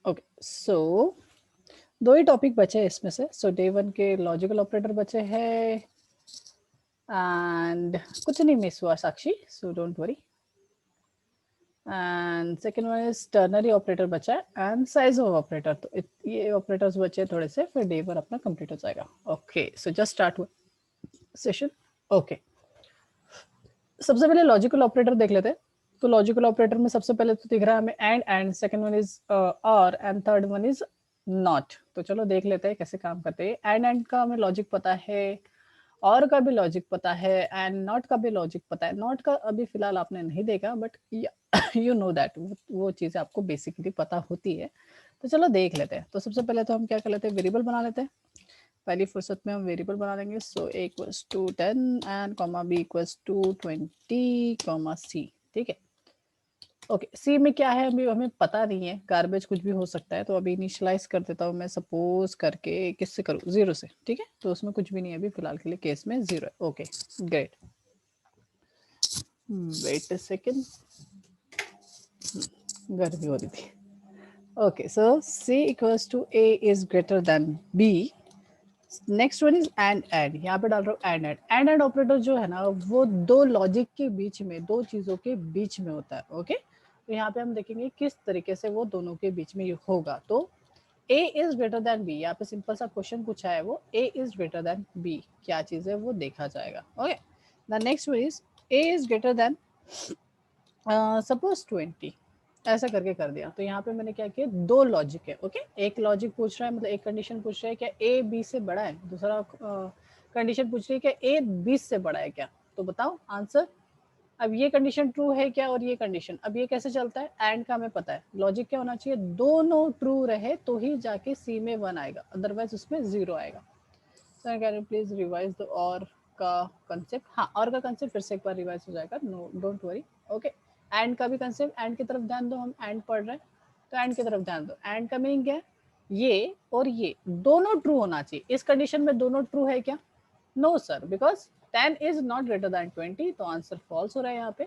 Okay so दो ही topic बचे हैं इसमें से. सो डे 1 के लॉजिकल ऑपरेटर बचे हैं एंड कुछ नहीं मिस हुआ Sakshi, so don't worry. And second one is ternary operator बचा है एंड साइज ऑफ ऑपरेटर. तो ये ऑपरेटर्स बचे थोड़े से, फिर डे 1 अपना कंप्लीट हो जाएगा. Okay so just start session. Okay सबसे पहले लॉजिकल ऑपरेटर देख लेते हैं. तो लॉजिकल ऑपरेटर में सबसे पहले तो दिख रहा है हमें एंड सेकंड वन इज और and third one is not. तो चलो देख लेते हैं कैसे काम करते हैं. एंड का हमें लॉजिक पता है, और का भी लॉजिक पता है, एंड नॉट का भी लॉजिक पता है. नॉट का अभी फिलहाल आपने नहीं देखा, बट यू नो दैट वो चीज़ें आपको बेसिकली पता होती है. तो चलो देख लेते हैं. तो सबसे पहले तो हम क्या कर लेते हैं, वेरिएबल बना लेते हैं. पहली फुर्सत में हम वेरिएबल बना लेंगे. So a equals to 10 and comma b equals to 20 comma c. ठीक है. ओके सी में क्या है अभी हमें पता नहीं है, गार्बेज कुछ भी हो सकता है. तो अभी इनिशियलाइज कर देता हूँ मैं, सपोज करके किससे करूँ, 0 से. ठीक है. तो उसमें कुछ भी नहीं है अभी फिलहाल के लिए, केस में 0 है. Okay great. Wait a second, गर्मी हो रही थी. Okay so C equals to A is greater than B. Next one is and. यहाँ पे डाल रहा हूँ एंड ऑपरेटर जो है ना वो दो लॉजिक के बीच में, दो चीजों के बीच में होता है. ओके तो यहाँ पे हम देखेंगे किस तरीके से वो दोनों के बीच में होगा. तो ए इज ग्रेटर देन बी, यहाँ पे सिंपल सा क्वेश्चन पूछा है, वो ए इज ग्रेटर देन बी क्या चीज है वो देखा जाएगा. Okay the next one is a is greater then suppose 20, ऐसा करके कर दिया. तो यहाँ पे मैंने क्या किया, दो लॉजिक है. ओके एक लॉजिक पूछ रहा है, मतलब एक कंडीशन पूछ रहा है क्या ए बी से बड़ा है, दूसरा कंडीशन पूछ रही है क्या ए 20 से बड़ा है क्या. तो बताओ आंसर. अब ये कंडीशन ट्रू है क्या, और ये कंडीशन, अब ये कैसे चलता है, एंड का हमें पता है लॉजिक क्या होना चाहिए, दोनों ट्रू रहे तो ही जाके सी में 1 आएगा, अदरवाइज उसमें 0 आएगा. Sir can you please revise the और का कंसेप्ट. हाँ और का कंसेप्ट फिर से एक बार रिवाइज हो जाएगा, no don't worry. Okay and का भी कंसेप्ट, एंड की तरफ ध्यान दो, हम एंड पढ़ रहे हैं तो एंड की तरफ ध्यान दो. एंड का मीनिंग क्या है, ये और ये दोनों ट्रू होना चाहिए. इस कंडीशन में दोनों ट्रू है क्या, no sir, because 10 is not greater than 20, तो आंसर फॉल्स हो रहा है यहाँ पे.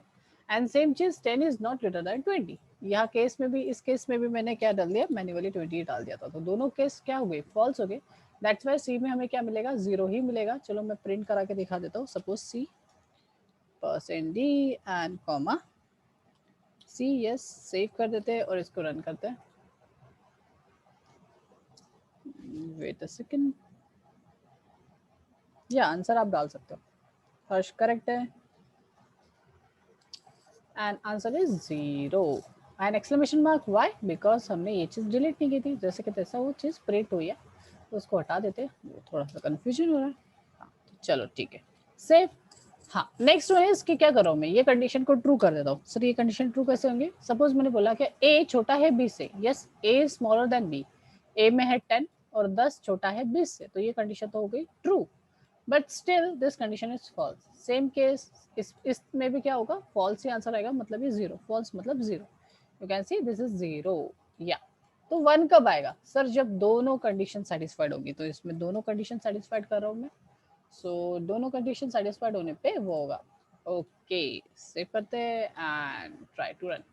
एंड सेम चीज 10 इज नॉट ग्रेटर देन 20. यहाँ केस में भी, इस केस में भी मैंने क्या डाल दिया, मैन्युअली 20 डाल दिया था. तो दोनों केस क्या हो गए, फॉल्स हो गए. दैट्स वाई सी में हमें क्या मिलेगा, 0 ही मिलेगा. चलो मैं प्रिंट करा के दिखा देता हूँ. Suppose C percent D and comma C. Yes save कर देते हैं और इसको रन करते हैं. Wait a second. या आंसर आप डाल सकते हो. हर्ष करेक्ट है and answer is 0 and exclamation mark. Why, because हमने ये चीज़ डिलीट नहीं की थी. जैसे कि तैसा वो चीज़ प्रिंट हुई है, तो उसको हटा देते. वो थोड़ा सा कन्फ्यूजन हो रहा है. हाँ तो चलो ठीक है, सेव. हाँ नेक्स्ट वन इज कि क्या करो, मैं ये कंडीशन को ट्रू कर देता हूँ. सर ये कंडीशन ट्रू कैसे होंगे, सपोज मैंने बोला कि ए छोटा है बी से. Yes a is smaller than b. A में है 10 और 10 छोटा है 20 से, तो ये कंडीशन तो हो गई true. But still this condition is false. Same case इसमें भी क्या होगा, फॉल्स ही आंसर आएगा, मतलब ये 0. फॉल्स मतलब 0. You can see this is 0. या तो 1 कब आएगा, सर जब दोनों कंडीशन सेटिस्फाइड होगी. तो इसमें दोनों कंडीशन सेटिस्फाइड कर रहा हूँ मैं. सो दोनों कंडीशन सेटिस्फाइड होने पे वो होगा. ओके सेव करते हैं and try to run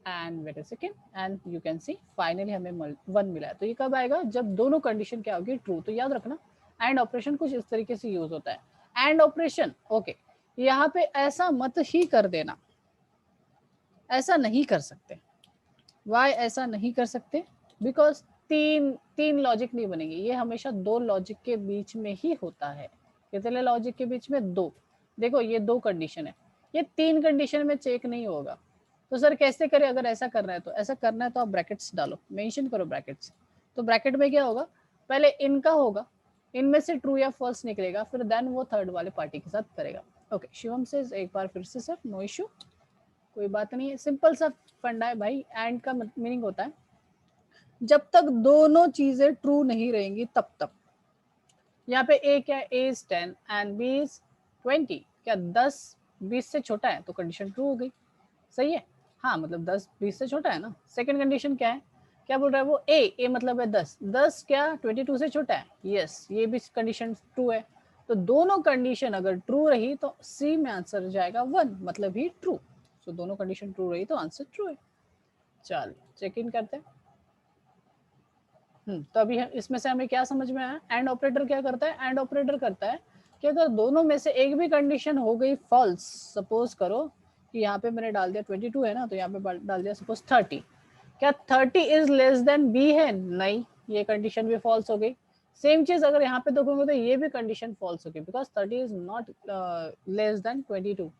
and wait a second and you can see finally हमें 1 मिला है. तो ये कब आएगा, जब दोनों कंडीशन क्या होगी, ट्रू. तो याद रखना एंड ऑपरेशन कुछ इस तरीके से यूज होता है. एंड ऑपरेशन ओके यहाँ पे ऐसा मत ही कर देना, ऐसा नहीं कर सकते. वाई ऐसा नहीं कर सकते, बिकॉज तीन तीन लॉजिक नहीं बनेंगे, ये हमेशा दो लॉजिक के बीच में ही होता है. कितने लॉजिक के बीच में, दो. देखो ये दो कंडीशन है, ये तीन कंडीशन में चेक नहीं होगा. तो सर कैसे करें, अगर ऐसा करना है तो, ऐसा करना है तो आप ब्रैकेट्स डालो, मेंशन करो ब्रैकेट्स. तो ब्रैकेट में क्या होगा, पहले इनका होगा, इनमें से ट्रू या फॉल्स निकलेगा, फिर देन वो थर्ड वाले पार्टी के साथ करेगा. ओके शिवम से एक बार फिर से सर, नो इशू, कोई बात नहीं है. सिंपल सा फंडा है भाई. एंड का मीनिंग होता है जब तक दोनों चीजें ट्रू नहीं रहेंगी तब तक. यहाँ पे ए क्या है, ए इज 10 एंड बी इज 20. क्या 10 20 से छोटा है, तो कंडीशन ट्रू हो गई. सही है. हाँ मतलब 10 20 से छोटा है ना. सेकंड कंडीशन क्या है, क्या बोल रहा है वो, ए मतलब है 10, 10 क्या 22 से छोटा है. यस ये भी कंडीशन ट्रू है. तो दोनों कंडीशन अगर ट्रू रही तो सी में आंसर जाएगा 1, मतलब ही ट्रू. सो दोनों कंडीशन ट्रू रही तो आंसर ट्रू है. चलिए चेक इन करते हैं। तो अभी इसमें से हमें क्या समझ में आया, एंड ऑपरेटर क्या करता है, एंड ऑपरेटर करता है कि अगर दोनों में से एक भी कंडीशन हो गई फॉल्स, सपोज करो कि यहाँ पे मैंने डाल दिया 22 है ना, तो यहाँ पे डाल दिया सपोज 30, क्या 30 इज लेस देन बी है, नहीं, ये कंडीशन भी फॉल्स हो गई। सेम चीज अगर यहाँ पे देखोगे तो ये भी कंडीशन फॉल्स होगी, because 30 is not less than 22,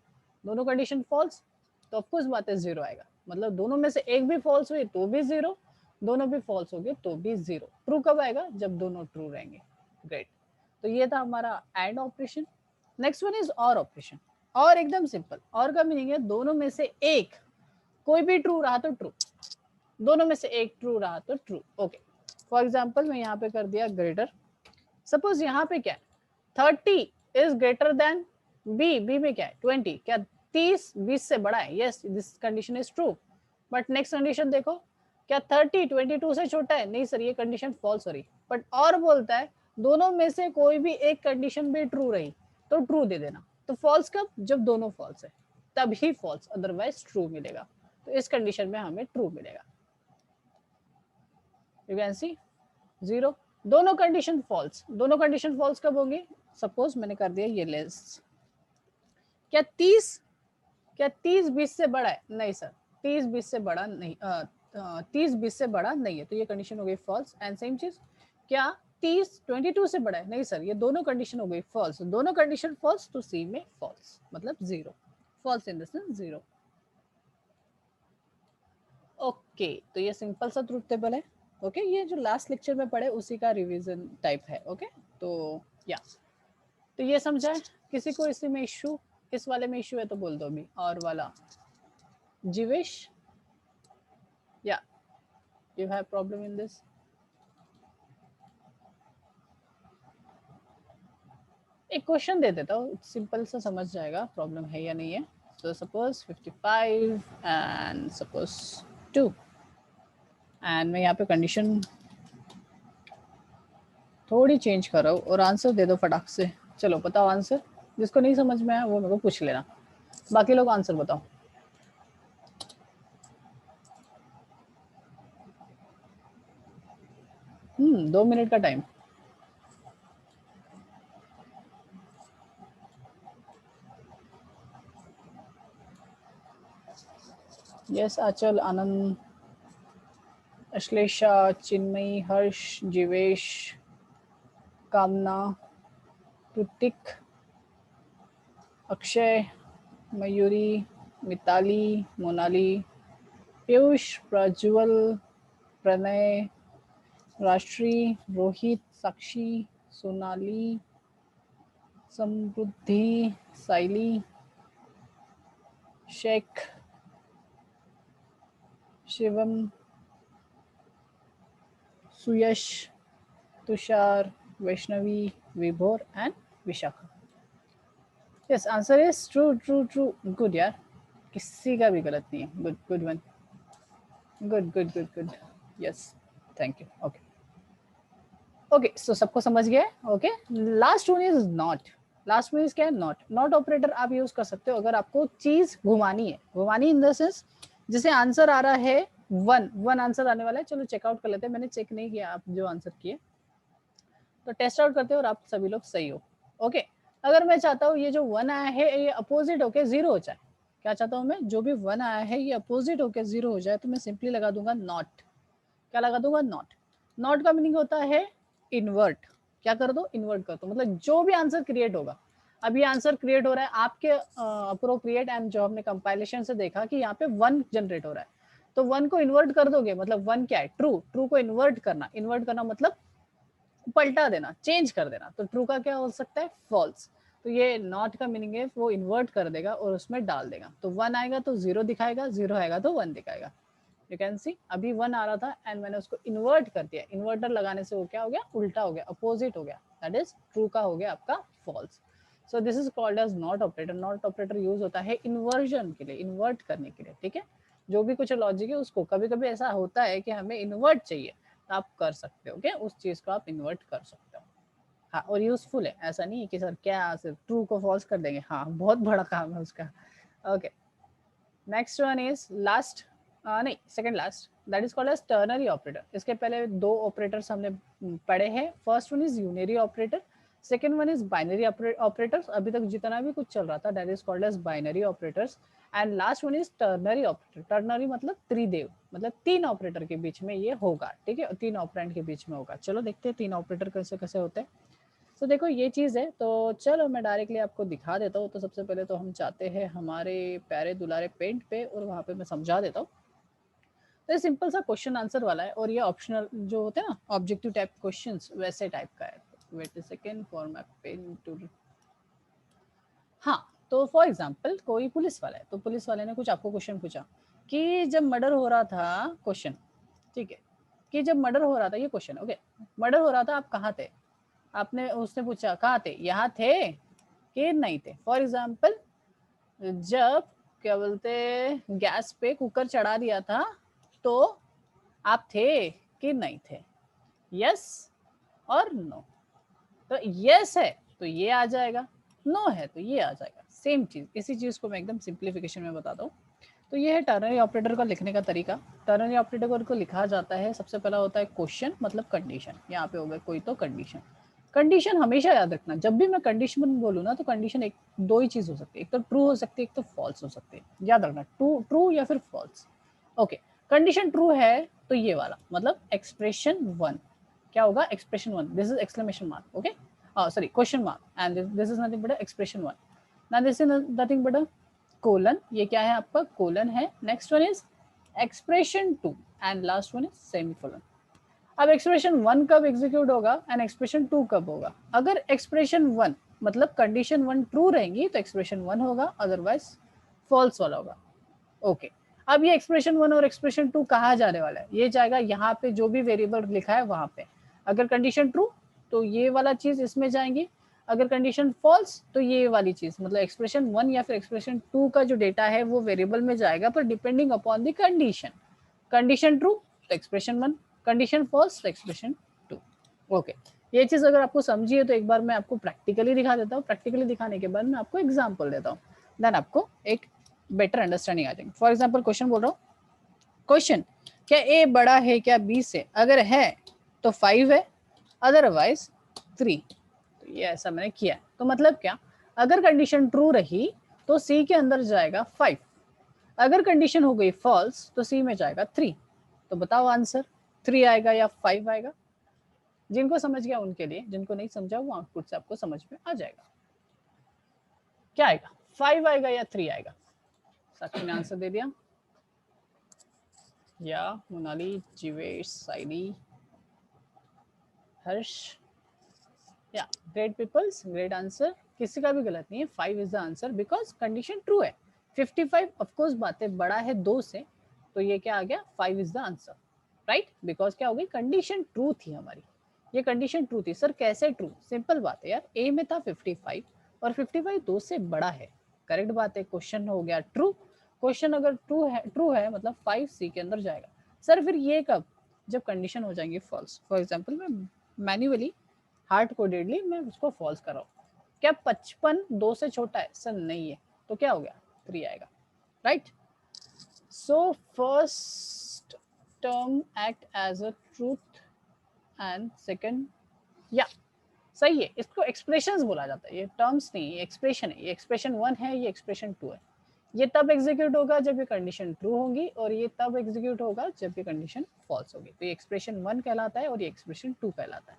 दोनों कंडीशन फॉल्स, तो ऑफकोर्स बात है जीरो आएगा। मतलब दोनों में से एक भी फॉल्स हुई तो भी जीरो, दोनों भी फॉल्स हो गए तो भी जीरो। ट्रू कब आएगा, जब दोनों ट्रू रहेंगे। ग्रेट, तो ये था हमारा and operation. Next one is और ऑपरेशन। और एकदम सिंपल, और का मीनिंग है दोनों में से एक कोई भी ट्रू रहा तो ट्रू, दोनों में से एक ट्रू रहा तो ट्रू। ओके, फॉर एग्जाम्पल मैं यहाँ पे कर दिया ग्रेटर, सपोज यहाँ पे क्या है 30 is greater than B, B में क्या है 20, क्या 30 20 से बड़ा है, yes this condition is true. But next condition देखो, क्या 30 22 से छोटा है, नहीं सर ये कंडीशन फॉल्स हो रही। बट और बोलता है दोनों में से कोई भी एक कंडीशन भी ट्रू रही तो ट्रू दे देना। तो फॉल्स कब, जब दोनों फॉल्स है तभी फॉल्स, अदरवाइज ट्रू मिलेगा। तो इस कंडीशन में हमें ट्रू मिलेगा। यू कैन सी जीरो, दोनों कंडीशन फॉल्स, दोनों कंडीशन फॉल्स कब होंगी, सपोज मैंने कर दिया ये लेस, क्या 30 20 से बड़ा है, नहीं सर 30 20 से बड़ा नहीं, 30 20 से बड़ा नहीं है, तो ये कंडीशन हो गई फॉल्स। एंड सेम चीज, क्या 30 22 से बड़ा है, नहीं सर ये दोनों कंडीशन हो गई फॉल्स, दोनों कंडीशन फॉल्स तो सी में फॉल्स, मतलब zero, falls in the sense zero. Okay, तो ये सिंपल सा ट्रुथ टेबल है। ओके, ये जो लास्ट लेक्चर में पढ़े उसी का रिवीजन टाइप है। ओके, तो या तो ये समझा है, किसी को इसी में इशू, इस वाले में इशू है तो बोल दो अभी। और वाला जीवेश, या you have problem in this? एक क्वेश्चन दे देता हूँ, सिंपल सा समझ जाएगा प्रॉब्लम है या नहीं है। So suppose 55 and suppose 2, and मैं यहाँ पे कंडीशन थोड़ी चेंज कर रहा हूँ और आंसर दे दो फटाक से। चलो बताओ आंसर, जिसको नहीं समझ में आया वो मेरे को पूछ लेना, बाकी लोग आंसर बताओ। हम्म, 2 मिनट का टाइम। यस, आचल, आनंद, अश्लेषा, चिन्मयी, हर्ष, जीवेश, कामना, ऋतिक, अक्षय, मयूरी, मिताली, मोनाली, पीयूष, प्रज्वल, प्रणय, राष्ट्री, रोहित, साक्षी, सोनाली, समृद्धि, साइली, शेख, शिवम, सुयश, Tushar, Vaishnavi, Vibhor and Vishakha. Yes, answer is true true true. Good यार, किसी का भी गलत नहीं है। Good good one, good good good good, yes, thank you. Okay okay, so सबको समझ गया। Okay, last one is not. Last में इज क्या है, नॉट। नॉट ऑपरेटर आप यूज कर सकते हो अगर आपको चीज घुमानी है, घुमानी इन द सेंस जैसे आंसर आ रहा है वन आंसर आने वाला है। चलो चेकआउट कर लेते हैं, मैंने चेक नहीं किया आप जो आंसर किए, तो टेस्ट आउट करते हो और आप सभी लोग सही हो। ओके, अगर मैं चाहता हूँ ये जो वन आया है ये अपोजिट होके जीरो हो जाए, क्या चाहता हूँ मैं, जो भी वन आया है ये अपोजिट होके जीरो हो जाए, तो मैं सिंपली लगा दूंगा नॉट। क्या लगा दूंगा, नॉट। नॉट का मीनिंग होता है इन्वर्ट। क्या कर दो, इन्वर्ट कर दो, मतलब जो भी आंसर क्रिएट होगा, अब ये आंसर क्रिएट हो रहा है आपके अप्रोप्रिएट, एंड जो हमने कंपाइलेशन से देखा कि यहाँ पे वन जनरेट हो रहा है, तो वन को इन्वर्ट कर दोगे, मतलब वन क्या है, ट्रू। ट्रू को इन्वर्ट करना, इन्वर्ट करना मतलब पलटा देना, चेंज कर देना, तो ट्रू का क्या हो सकता है, फॉल्स। तो ये नॉट का मीनिंग है वो इन्वर्ट कर देगा और उसमें डाल देगा, तो वन आएगा तो जीरो दिखाएगा, जीरो आएगा तो वन दिखाएगा। यू कैन सी, अभी वन आ रहा था एंड मैंने उसको इन्वर्ट कर दिया, इन्वर्टर लगाने से वो क्या हो गया, उल्टा हो गया, अपोजिट हो गया, दैट इज ट्रू का हो गया आपका false. So this is called as not operator. Not operator use होता है इन्वर्जन के लिए, इन्वर्ट करने के लिए। ठीक है, जो भी कुछ लॉजिक है उसको, कभी कभी ऐसा होता है कि हमें इन्वर्ट चाहिए तो आप कर सकते हो, क्या उस चीज को आप इन्वर्ट कर सकते हो। हाँ, और यूजफुल है, ऐसा नहीं है कि सर क्या सिर्फ ट्रू को फॉल्स कर देंगे, हाँ बहुत बड़ा काम है उसका। Okay, next one is last, नहीं, second last, that is called as ternary operator. इसके पहले दो ऑपरेटर्स हमने पढ़े हैं। First one is unary operator, second one is binary operators. अभी तक जितना भी कुछ चल रहा था that is called as binary operators. And last one is ternary operator. Ternary मतलब त्रिदेव, मतलब तीन ऑपरेटर के बीच में ये होगा, ठीक है, तीन ऑपरेंड के बीच में होगा। चलो देखते हैं तीन ऑपरेटर कैसे कैसे होते हैं। तो देखो ये चीज़ है, तो चलो मैं डायरेक्टली आपको दिखा देता हूँ। तो सबसे पहले तो हम चाहते हैं हमारे प्यारे दुलारे पेंट पे, और वहाँ पे मैं समझा देता हूँ। तो ये सिंपल सा क्वेश्चन आंसर वाला है, और ये ऑप्शनल जो होते हैं ना ऑब्जेक्टिव टाइप क्वेश्चंस, वैसे टाइप का है। Wait a second for my pen too. हाँ, तो फॉर एग्जांपल कोई पुलिस वाला है, तो पुलिस वाले ने कुछ आपको क्वेश्चन पूछा कि जब मर्डर हो रहा था, क्वेश्चन, ठीक है, कि जब मर्डर हो रहा था, ये क्वेश्चन, ओके, मर्डर हो रहा था आप कहाँ थे? आपने उसने पूछा कहाँ थे, यहाँ थे कि नहीं थे। फॉर एग्जाम्पल जब क्या बोलते गैस पे कुकर चढ़ा दिया था, तो आप थे कि नहीं थे? यस और नो। तो यस है तो ये आ जाएगा, नो है तो ये आ जाएगा। सेम चीज, इसी चीज को मैं एकदम सिंप्लीफिकेशन में बताता हूँ। तो ये है टर्नरी ऑपरेटर का लिखने का तरीका। टर्नरी ऑपरेटर को लिखा जाता है, सबसे पहला होता है क्वेश्चन मतलब कंडीशन। यहाँ पे हो गया कोई तो कंडीशन। कंडीशन हमेशा याद रखना, जब भी मैं कंडीशन बोलूँ ना तो कंडीशन एक दो ही चीज हो सकती है, एक तो ट्रू हो सकती है, एक तो फॉल्स हो सकती है। याद रखना, ट्रू या फिर फॉल्स। ओके, कंडीशन ट्रू है तो ये वाला मतलब एक्सप्रेशन वन क्या होगा, expression one, this is exclamation mark, okay, sorry, question mark, and this is nothing but a expression one. Now this is nothing but a colon, ये क्या है आपका colon है। next one is expression two and last one is semicolon. अब expression one कब execute होगा and expression to कब होगा? अगर एक्सप्रेशन वन मतलब कंडीशन वन ट्रू रहेंगी तो एक्सप्रेशन वन होगा, अदरवाइज फॉल्स वाला होगा। ओके, अब ये एक्सप्रेशन वन और एक्सप्रेशन टू कहाँ जाने वाला है? ये जाएगा यहाँ पे जो भी वेरिएबल लिखा है वहां पे। अगर कंडीशन ट्रू तो ये वाला चीज इसमें जाएंगी, अगर कंडीशन फॉल्स तो ये वाली चीज, मतलब एक्सप्रेशन वन या फिर एक्सप्रेशन टू का जो डेटा है वो वेरिएबल में जाएगा, पर depending upon the condition. Condition true तो एक्सप्रेशन वन, कंडीशन फॉल्स तो एक्सप्रेशन टू। ओके, ये चीज अगर आपको समझी है तो एक बार मैं आपको प्रैक्टिकली दिखा देता हूँ। प्रैक्टिकली दिखाने के बाद मैं आपको एग्जाम्पल देता हूँ, देन आपको एक बेटर अंडरस्टैंडिंग आ जाएगी। फॉर एग्जाम्पल क्वेश्चन बोल रहा हूँ, क्वेश्चन, क्या ए बड़ा है क्या बी से? अगर है तो 5 है, अदरवाइज 3। तो ये ऐसा मैंने किया है। तो मतलब क्या, अगर कंडीशन ट्रू रही तो सी के अंदर जाएगा 5, अगर कंडीशन हो गई फॉल्स तो सी में जाएगा 3। तो बताओ आंसर 3 आएगा या 5 आएगा? जिनको समझ गया उनके लिए, जिनको नहीं समझा वो आउटपुट से आपको समझ में आ जाएगा। क्या आएगा, 5 आएगा या 3 आएगा? साक्षी ने आंसर दे दिया, या मोनाली, जीवेश, साइडी, हर्ष, या ग्रेट पीपल्स, ग्रेट आंसर, किसी का भी गलत नहीं है। 5 is the answer because condition true है। 55 ऑफकोर्स बातें बड़ा है 2 से, तो ये क्या आ गया, 5 is the answer, right, because क्या हो गई, कंडीशन ट्रू थी हमारी। ये कंडीशन ट्रू थी। सर कैसे ट्रू? सिंपल बात है यार, ए में था 55 और 55 2 से बड़ा है, करेक्ट बात है, क्वेश्चन हो गया ट्रू। क्वेश्चन अगर ट्रू है मतलब 5 सी के अंदर जाएगा। सर फिर ये कब? जब कंडीशन हो जाएंगे फॉल्स। फॉर एग्जाम्पल मैं मैन्युअली हार्ड कोडेडली मैं उसको फॉल्स कर रहा हूँ। क्या 55 2 से छोटा है? सर नहीं है, तो क्या हो गया, 3 आएगा, right. So first term act as a truth and second, या सही है, इसको एक्सप्रेशंस बोला जाता है, ये टर्म्स नहीं, ये एक्सप्रेशन है। ये एक्सप्रेशन वन है, ये एक्सप्रेशन टू है। ये तब एग्जीक्यूट होगा जब ये कंडीशन ट्रू होगी, और ये तब एग्जीक्यूट होगा जब ये कंडीशन फॉल्स होगी। तो ये एक्सप्रेशन वन कहलाता है और ये एक्सप्रेशन टू कहलाता है।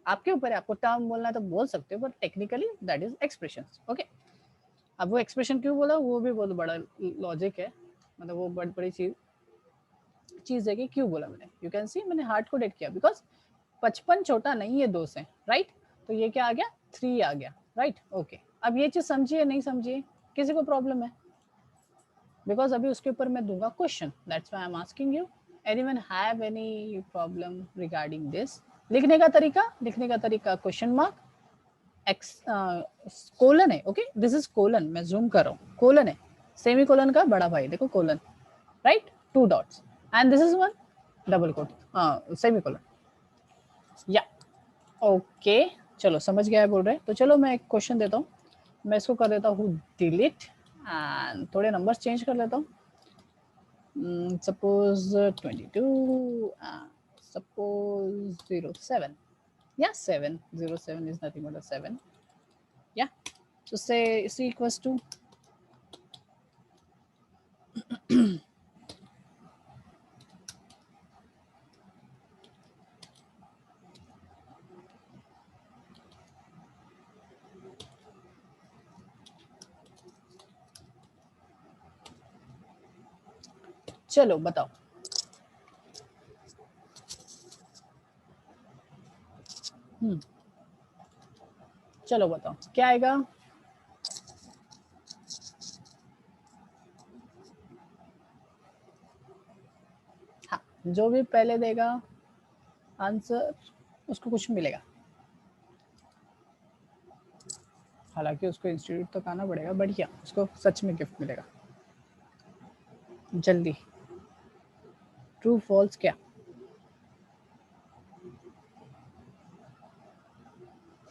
आपके ऊपर है, आपको टर्म बोलना है तो बोल सकते हो, but technically that is expression, okay. अब वो एक्सप्रेशन क्यों बोला, वो भी बहुत बड़ा लॉजिक है, मतलब वो बड़ी चीज है कि क्यों बोला मैंने। यू कैन सी मैंने हार्ड कोडेड किया बिकॉज 55 छोटा नहीं है 2 से, राइट। तो ये क्या आ गया, 3 आ गया, राइट, ओके। अब ये चीज समझिए नहीं समझिए, किसी को प्रॉब्लम है? बिकॉज अभी उसके ऊपर मैं दूंगा question, that's why I am asking you, anyone have any problem regarding this? लिखने का तरीका क्वेश्चन मार्क, एक्स कोलन है, ओके, दिस इज कोलन, मैं जूम कर रहा हूँ, कोलन है, सेमी कोलन का बड़ा भाई, देखो colon, right, 2 dots, and this is one double quote, semi colon, या ओके। चलो समझ गया है बोल रहे, तो चलो मैं एक क्वेश्चन देता हूँ, मैं इसको कर देता हूँ डिलीट एंड थोड़े नंबर्स चेंज कर लेता हूँ। Suppose 22, suppose 07. Yeah, 7. 07 is nothing but a 7. Yeah. So say C equals to चलो बताओ। चलो बताओ क्या आएगा। हाँ, जो भी पहले देगा आंसर उसको कुछ मिलेगा। हालांकि उसको इंस्टीट्यूट तक आना पड़ेगा, बढ़िया, उसको सच में गिफ्ट मिलेगा। जल्दी ट्रू फॉल्स क्या।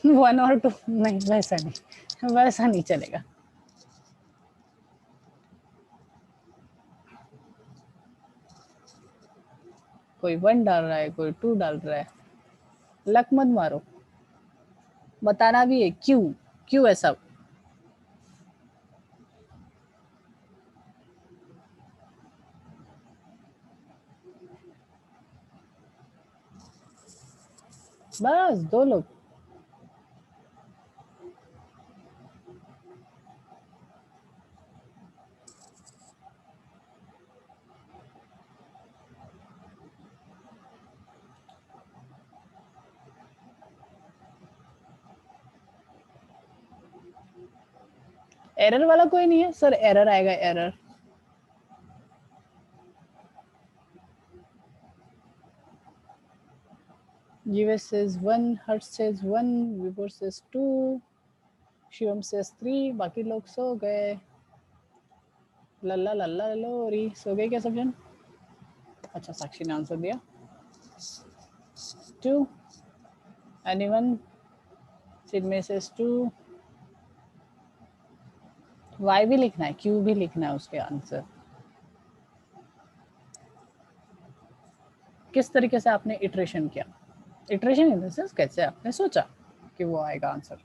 1 और 2 नहीं, वैसा नहीं, वैसा नहीं चलेगा। कोई 1 डाल रहा है, कोई 2 डाल रहा है, लक मत मारो। बताना भी है क्यों, क्यों ऐसा। बस 2 लोग। एरर वाला कोई नहीं है सर, एरर आएगा एरर। जीवेश says 1, हर्ष says 1, विभोर says 2, शिवम says 3, बाकी लोग सो गए। लल्ला लल्ला लोरी, सो गए क्या सब जन। अच्छा, साक्षी ने आंसर दिया 2। एनीवन। चिन्मय says 2। वाई भी लिखना है, क्यू भी लिखना है उसके आंसर। किस तरीके से आपने इटरेशन किया। इटरेशन इन द सेंस कैसे आपने सोचा कि वो आएगा आंसर।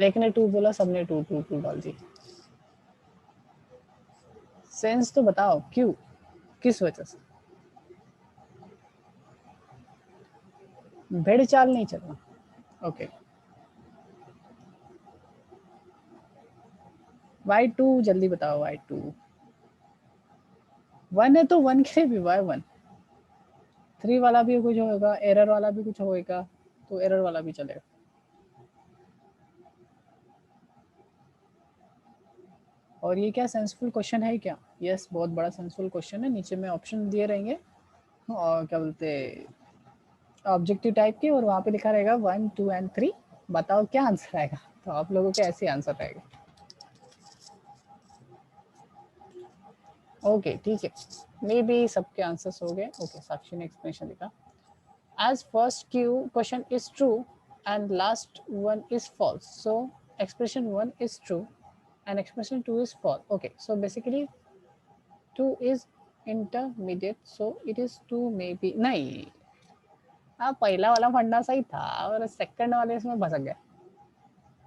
एक ने 2 बोला, सबने 2 2 2 डाल दी। सेंस तो बताओ क्यों, किस वजह से। भेड़ चाल नहीं चलना। ओके। y2 जल्दी बताओ। y2 1 है तो 1 के लिए भी y1। 3 वाला भी कुछ होगा, एरर वाला भी कुछ होएगा, तो एरर वाला भी चलेगा। और ये क्या सेंसफुल क्वेश्चन है क्या। यस, बहुत बड़ा सेंसफुल क्वेश्चन है। नीचे में ऑप्शन दिए रहेंगे और क्या बोलते ऑब्जेक्टिव टाइप के, और वहाँ पे लिखा रहेगा 1 2 एंड 3। बताओ क्या आंसर आएगा। तो आप लोगों के ऐसे आंसर रहेगा। ओके ठीक है, मे बी सबके आंसर्स हो गए। ओके, साक्षी ने एक्सप्लेनेशन लिखा। As first Q question is true and last one is false. So expression 1 is true and expression 2 is false. Okay, so basically 2 is intermediate, so it is 2 maybe नहीं। हाँ, पहला वाला फंडा सही था और सेकंड वाले इसमें भसक गया।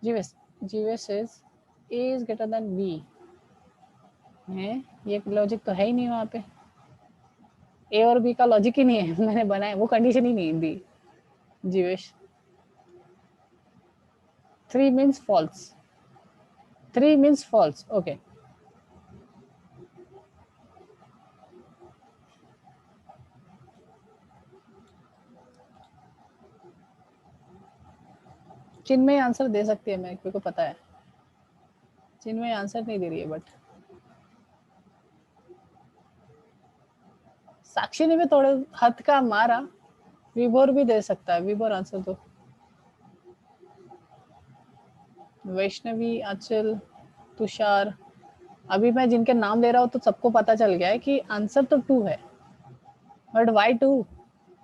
जीवेस, जीवेस says A is greater than B है, ये लॉजिक तो है ही नहीं वहाँ पे। ए और बी का लॉजिक ही नहीं है, मैंने बनाया, वो कंडीशन ही नहीं दी। Jeevesh 3 means false। 3 means false। Okay. Chinmay answer दे सकती है, मेरे को पता है। चिन्मय आंसर नहीं दे रही है, बट साक्षी ने भी थोड़े हद का मारा। विभोर भी दे सकता है, विभोर आंसर दो। वैष्णवी, अचल, तुषार, अभी मैं जिनके नाम ले रहा हूँ तो सबको पता चल गया है कि आंसर तो 2 है, but why 2,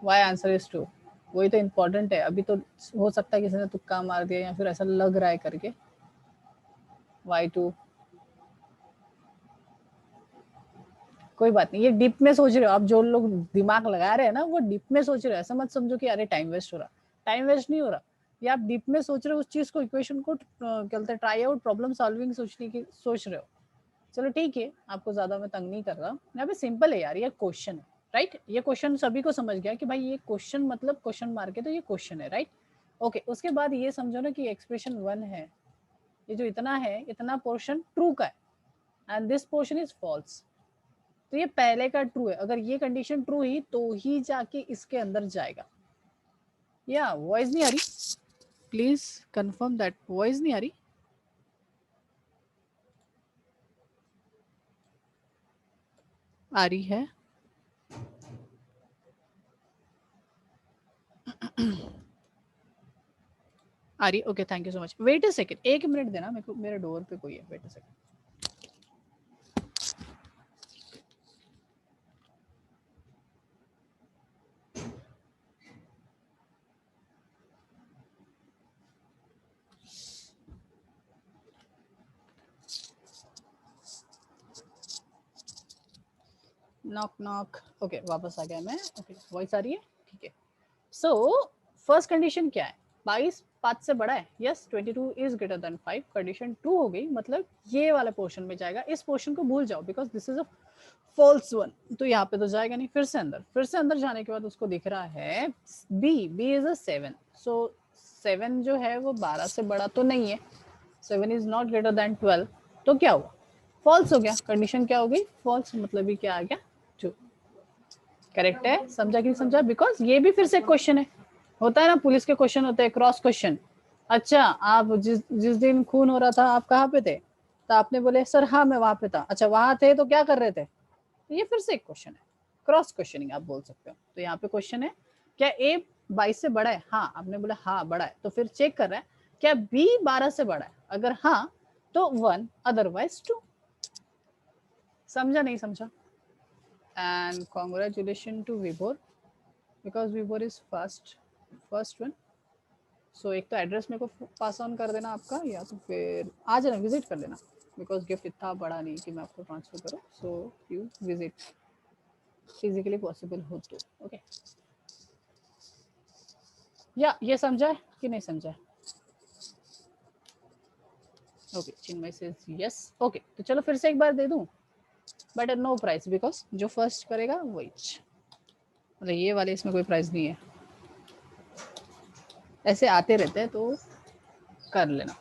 why answer is true, वही तो इम्पोर्टेंट है। अभी तो हो सकता है किसी ने तुक्का मार दिया या फिर ऐसा लग रहा है करके। वाई टू, कोई बात नहीं, ये डीप में सोच रहे हो आप, जो लोग दिमाग लगा रहे हैं ना वो डीप में सोच रहे हो। ऐसा मत समझो कि अरे टाइम वेस्ट हो रहा, टाइम वेस्ट नहीं हो रहा। ये आप डीप में सोच रहे हो उस चीज को, इक्वेशन को क्या बोलते हैं, ट्राई आउट, प्रॉब्लम सॉल्विंग सोचने की सोच रहे हो। चलो ठीक है, आपको ज्यादा मैं तंग नहीं कर रहा। यहाँ पे सिंपल है यार, ये क्वेश्चन है राइट। ये क्वेश्चन सभी को समझ गया कि भाई ये क्वेश्चन मतलब क्वेश्चन मार के, तो ये क्वेश्चन है राइट। ओके, उसके बाद ये समझो ना कि एक्सप्रेशन 1 है, ये जो इतना है, इतना पोर्शन ट्रू का है and this portion is false. तो ये पहले का ट्रू है, अगर ये कंडीशन ट्रू ही तो ही जाके इसके अंदर जाएगा। या वॉइस नहीं आ रही, प्लीज कंफर्म दैट वॉइस नहीं आ रही। आ रही है? आ रही, okay thank you so much. Wait a second, 1 minute देना मेरे को, मेरे डोर पे कोई है, wait a second. Knock knock, okay वापस आ गया मैं। ओके वॉइस आ रही है, ठीक है। सो फर्स्ट कंडीशन क्या है, 22 5 से बड़ा है, yes 22 is greater then 5, condition true हो गई, मतलब ये वाला पोर्शन में जाएगा। इस पोर्शन को भूल जाओ because this is a false one, तो यहाँ पे तो जाएगा नहीं। फिर से अंदर जाने के बाद उसको दिख रहा है बी इज अ 7, सो 7 जो है वो 12 से बड़ा तो नहीं है, 7 इज नॉट ग्रेटर देन 12, तो क्या हुआ, फॉल्स हो गया। कंडीशन क्या हो गई, फॉल्स, मतलब ये क्या आ गया, ट्रू। करेक्ट है, समझा कि नहीं समझा, बिकॉज ये भी फिर से क्वेश्चन है, होता है ना पुलिस के क्वेश्चन होते हैं, क्रॉस क्वेश्चन। अच्छा, आप जिस जिस दिन खून हो रहा था आप कहाँ पे थे, तो आपने बोले सर हाँ मैं वहां पे था। अच्छा वहां थे तो क्या कर रहे थे, तो ये फिर से एक क्वेश्चन है, क्रॉस क्वेश्चनिंग आप बोल सकते हो। तो यहाँ पे क्वेश्चन है क्या ए 22 से बड़ा है, हाँ आपने बोला हाँ बड़ा है, तो फिर चेक कर रहा है क्या बी 12 से बड़ा है, अगर हाँ तो 1, अदरवाइज 2। समझा नहीं समझा? एंड कॉन्ग्रेचुलेशन टू विभोर, बिकॉज विभोर इज फर्स्ट वन। सो एक तो एड्रेस मेरे को पास ऑन कर देना आपका, या तो फिर आ जाना विजिट कर लेना, बिकॉज गिफ्ट इतना बड़ा नहीं कि मैं आपको ट्रांसफर करूँ, so you visit physically possible हो तो। ओके या ये समझा है कि नहीं समझा? ओके चिन्मय से यस। ओके तो चलो फिर से एक बार दे दूं, बट नो प्राइस, बिकॉज जो फर्स्ट करेगा वही, मतलब ये वाले इसमें कोई प्राइस नहीं है, ऐसे आते रहते हैं तो कर लेना।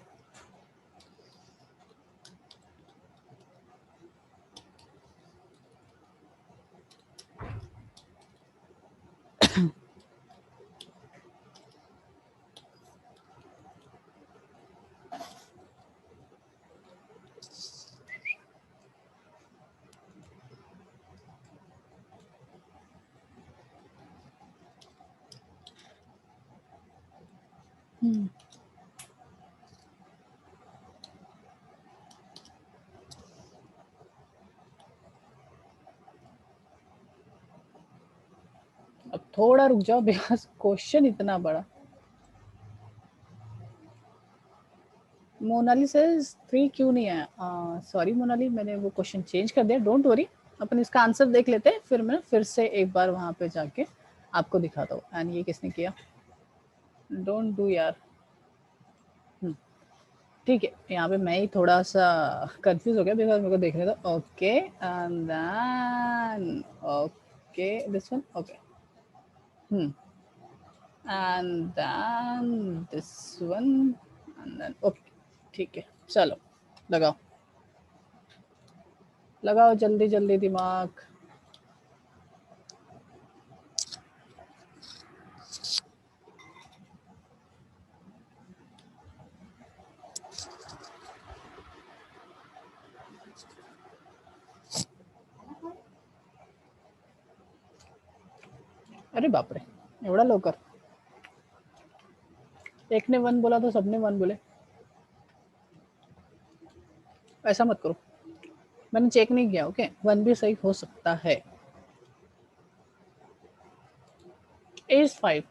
अब थोड़ा रुक जाओ बिकॉज क्वेश्चन इतना बड़ा। मोनाली सेज 3 क्यों नहीं आया, सॉरी मोनाली, मैंने वो क्वेश्चन चेंज कर दिया, डोंट वरी। अपन इसका आंसर देख लेते हैं, फिर मैं फिर से एक बार वहां पे जाके आपको दिखाता हूँ। एंड ये किसने किया, डोंट डू यार। ठीक है, यहाँ पे मैं ही थोड़ा सा कंफ्यूज हो गया बिकॉज मेरे को देखने दो। Okay and then okay this one, okay and then this one and then okay. ठीक है चलो लगाओ, लगाओ जल्दी जल्दी दिमाग। अरे बाप रे, एवढा लवकर? एक ने 1 बोला तो सबने 1 बोले, ऐसा मत करो। मैंने चेक नहीं किया, ओके 1 भी सही हो सकता है। is 5.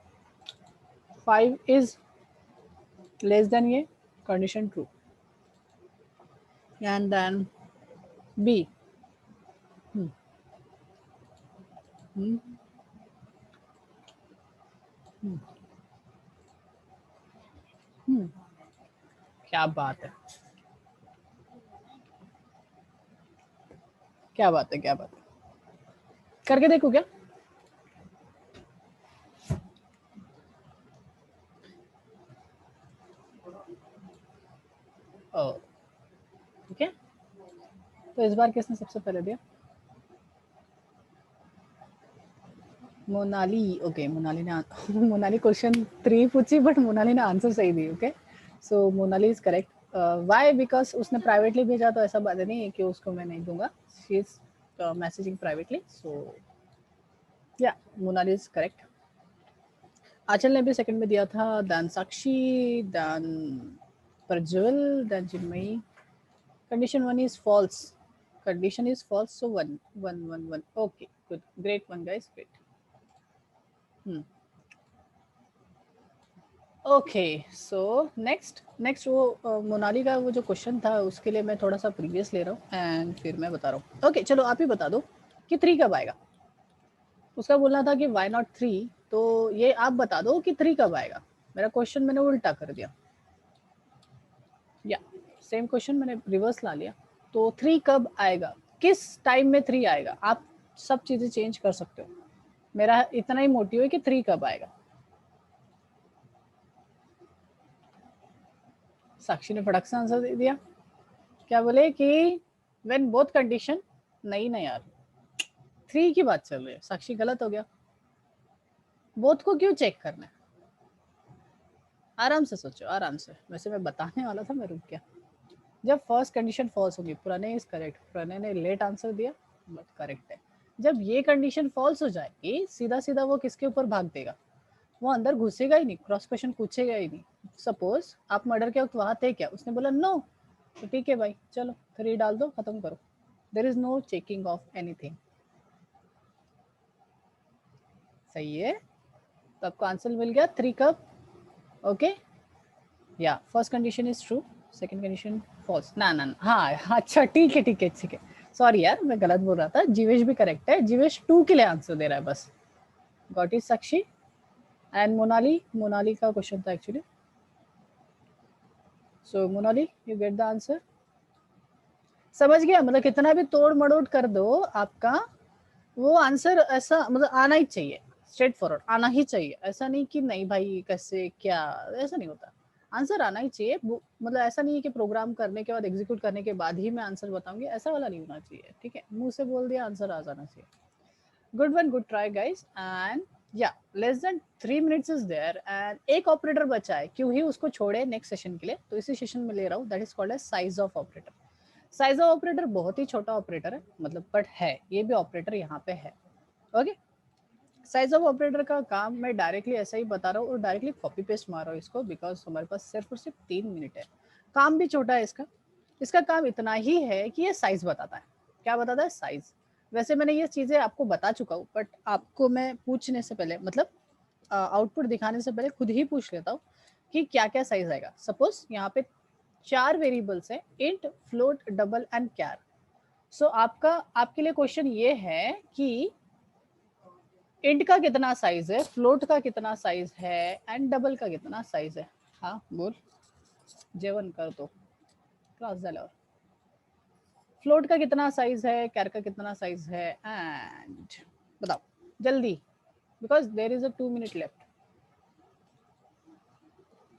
5 is less than ये condition true. And then B. Hmm. Hmm. Hmm. Hmm. क्या बात है, क्या बात है, क्या बात है, करके देखो क्या? ठीक है, तो इस बार किसने सबसे पहले दिया? मोनाली. ओके, मोनाली ने मोनाली क्वेश्चन 3 पूछी बट मोनाली ने आंसर सही दी. Okay, so Monali is correct. Why? Because उसने प्राइवेटली भेजा, तो ऐसा बात नहीं है कि उसको मैं नहीं दूंगा. She is messaging privately. So yeah, Monali is correct. आंचल ने भी सेकंड में दिया था, then Sakshi, then Prajwal, then Chinmayi. Condition 1 is false. Condition is false, so 1, 1, 1, 1. Okay, good, great one, guys, great. Okay, so next वो मोनाली का वो जो क्वेश्चन था उसके लिए मैं थोड़ा सा प्रीवियस ले रहा हूँ एंड फिर मैं बता रहा हूँ. ओके, चलो आप ही बता दो कि 3 कब आएगा. उसका बोलना था कि वाई नॉट 3, तो ये आप बता दो कि 3 कब आएगा. मेरा क्वेश्चन मैंने उल्टा कर दिया, या सेम क्वेश्चन मैंने रिवर्स ला लिया. तो 3 कब आएगा, किस टाइम में 3 आएगा, आप सब चीजें चेंज कर सकते हो. मेरा इतना ही मोटिव है कि 3 कब आएगा. साक्षी ने फटक से आंसर दे दिया. क्या बोले कि व्हेन बोथ कंडीशन. नहीं ना यार, 3 की बात चल रही है. साक्षी गलत हो गया. बोथ को क्यों चेक करना है, आराम से सोचो, आराम से. वैसे मैं बताने वाला था, मैं रुक गया. जब फर्स्ट कंडीशन फॉल्स होगी, प्रणय इज करेक्ट. प्रणय ने लेट आंसर दिया बट करेक्ट है. जब ये कंडीशन फॉल्स हो जाएगी, सीधा सीधा वो किसके ऊपर भाग देगा, वो अंदर घुसेगा ही नहीं, क्रॉस क्वेश्चन पूछेगा ही नहीं. सपोज आप मर्डर के वक्त वहां थे क्या, उसने बोला नो, तो ठीक है भाई, चलो 3 डाल दो, खत्म करो. There is no checking of anything. सही है, तो आपको आंसर मिल गया 3 कब. ओके, या first condition is true, second condition false. ना ना ना, हाँ अच्छा, ठीक है ठीक है ठीक है. सॉरी यार, मैं गलत बोल रहा था. जीवेश भी करेक्ट है. जीवेश 2 के लिए आंसर दे रहा है बस. Got is Sakshi. And Monali, Monali का क्वेश्चन था actually. So Monali, you get the answer. समझ गया, मतलब कितना भी तोड़ मड़ोड़ कर दो, आपका वो आंसर ऐसा मतलब आना ही चाहिए, स्ट्रेट फॉरवर्ड आना ही चाहिए. ऐसा नहीं कि नहीं भाई कैसे क्या, ऐसा नहीं होता. आंसर आना ही चाहिए. मतलब ऐसा नहीं है कि प्रोग्राम करने के बाद, एग्जीक्यूट करने के बाद ही मैं आंसर बताऊंगी, ऐसा वाला नहीं होना चाहिए. ठीक है, मुंह से बोल दिया, आंसर आ जाना चाहिए. Good one, good try guys. And yeah less than 3 minutes is there and एक ऑपरेटर बचा है. क्यों ही उसको छोड़े नेक्स्ट सेशन के लिए, तो इसी सेशन में ले रहा हूँ. That is called as size of operator. Size of operator बहुत ही छोटा ऑपरेटर है, मतलब बट है, ये भी ऑपरेटर यहाँ पे है. ओके, साइज ऑफ ऑपरेटर का काम मैं डायरेक्टली ऐसा ही बता रहा हूँ और डायरेक्टली कॉपी पेस्ट मार रहा हूँ इसको, बिकॉज हमारे पास सिर्फ और सिर्फ 3 मिनट है. काम भी छोटा है इसका. इसका काम इतना ही है कि ये साइज बताता है. क्या बताता है, साइज. वैसे मैंने ये चीजें आपको बता चुका हूँ, बट आपको मैं पूछने से पहले, मतलब आउटपुट दिखाने से पहले खुद ही पूछ लेता हूँ कि क्या क्या साइज आएगा. सपोज यहाँ पे 4 वेरिएबल्स है, इंट, फ्लोट, डबल एंड कैर. सो आपके लिए क्वेश्चन ये है कि इंट का कितना साइज है, फ्लोट का कितना साइज है एंड डबल का कितना साइज है. हाँ बोल, जेवन कर दो, क्लास झाल्यावर. फ्लोट का कितना साइज है, कैर का कितना साइज है, एंड बताओ जल्दी, because there is a 2 minute left.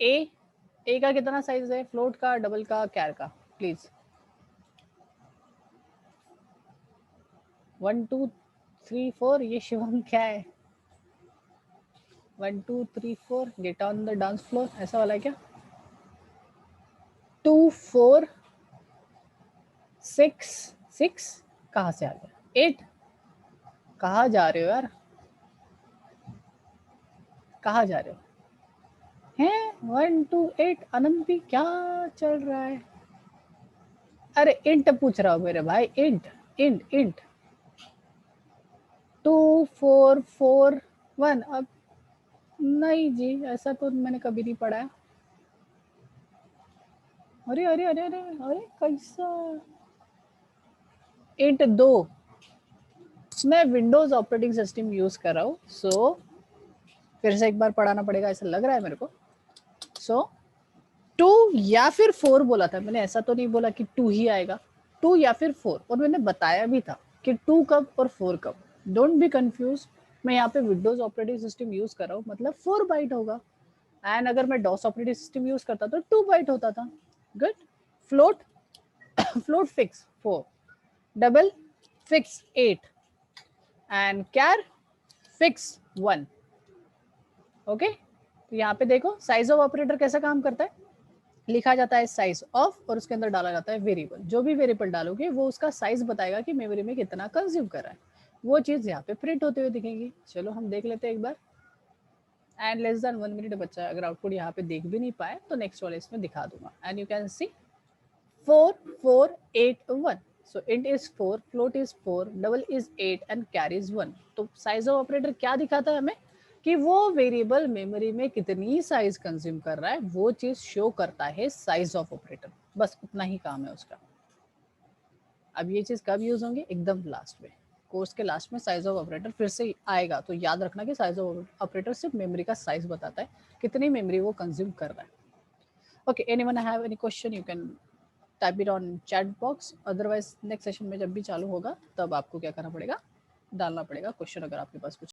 A का कितना साइज है, फ्लोट का, डबल का, कैर का, प्लीज. 1 2 3 4. ये शिवम क्या है, 1 2 3 4 get on the dance floor, ऐसा वाला है क्या. 2 4 6 6 कहाँ से आ गया, 8. कहाँ जा रहे हो यार, कहाँ जा रहे हो हैं. 1 2 8. अनंत भी क्या चल रहा है. अरे इंट पूछ रहा हूँ मेरे भाई, इंट इंट इंट. 2 4 4 1. अब नहीं जी, ऐसा तो मैंने कभी नहीं पढ़ा है। अरे अरे अरे अरे अरे कैसा इंट 2, मैं विंडोज ऑपरेटिंग सिस्टम यूज कर रहा हूँ, सो फिर से एक बार पढ़ाना पड़ेगा ऐसा लग रहा है मेरे को। सो 2 या फिर 4 बोला था मैंने, ऐसा तो नहीं बोला कि 2 ही आएगा, 2 या फिर 4, और मैंने बताया भी था कि 2 कब और 4 कब। डोंट बी कंफ्यूज, मैं यहाँ पे विंडोज ऑपरेटिंग सिस्टम यूज कर रहा हूँ, मतलब 4 बाइट होगा। एंड अगर मैं डॉस ऑपरेटिंग सिस्टम यूज करता तो 2 बाइट होता था। Good. Float, float fix 4, double fix 8, and char fix 1। Okay, तो यहाँ पे देखो साइज ऑफ ऑपरेटर कैसा काम करता है, लिखा जाता है साइज ऑफ और उसके अंदर डाला जाता है वेरिएबल। जो भी वेरिएबल डालोगे वो उसका साइज बताएगा कि मेमोरी में कितना कंज्यूम कर रहा है, वो चीज यहाँ पे प्रिंट होते हुए दिखेगी। चलो हम देख लेते हैं एक बार। एंड लेस देन 1 मिनट बच्चा है, अगर आउटपुट यहाँ पे देख भी नहीं पाए तो नेक्स्ट वाले इसमें दिखा दूंगा। And you can C 4 4 8 1, so int is 4, float is 4, double is 8 and carry is 1। तो साइज ऑफ ऑपरेटर क्या दिखाता है हमें कि वो वेरिएबल मेमोरी में कितनी साइज कंज्यूम कर रहा है, वो चीज शो करता है साइज ऑफ ऑपरेटर। बस उतना ही काम है उसका। अब ये चीज कब यूज होंगे, एकदम लास्ट में, कोर्स के लास्ट में साइज ऑफ ऑपरेटर फिर से आएगा। तो याद रखना कि साइज ऑफ ऑपरेटर सिर्फ मेमोरी का साइज बताता है, कितनी मेमोरी वो कंज्यूम कर रहा है। Okay, anyone have any question, you can type it on chat box. Otherwise next session में जब भी चालू होगा तब आपको क्या करना पड़ेगा, डालना पड़ेगा क्वेश्चन, अगर आपके पास कुछ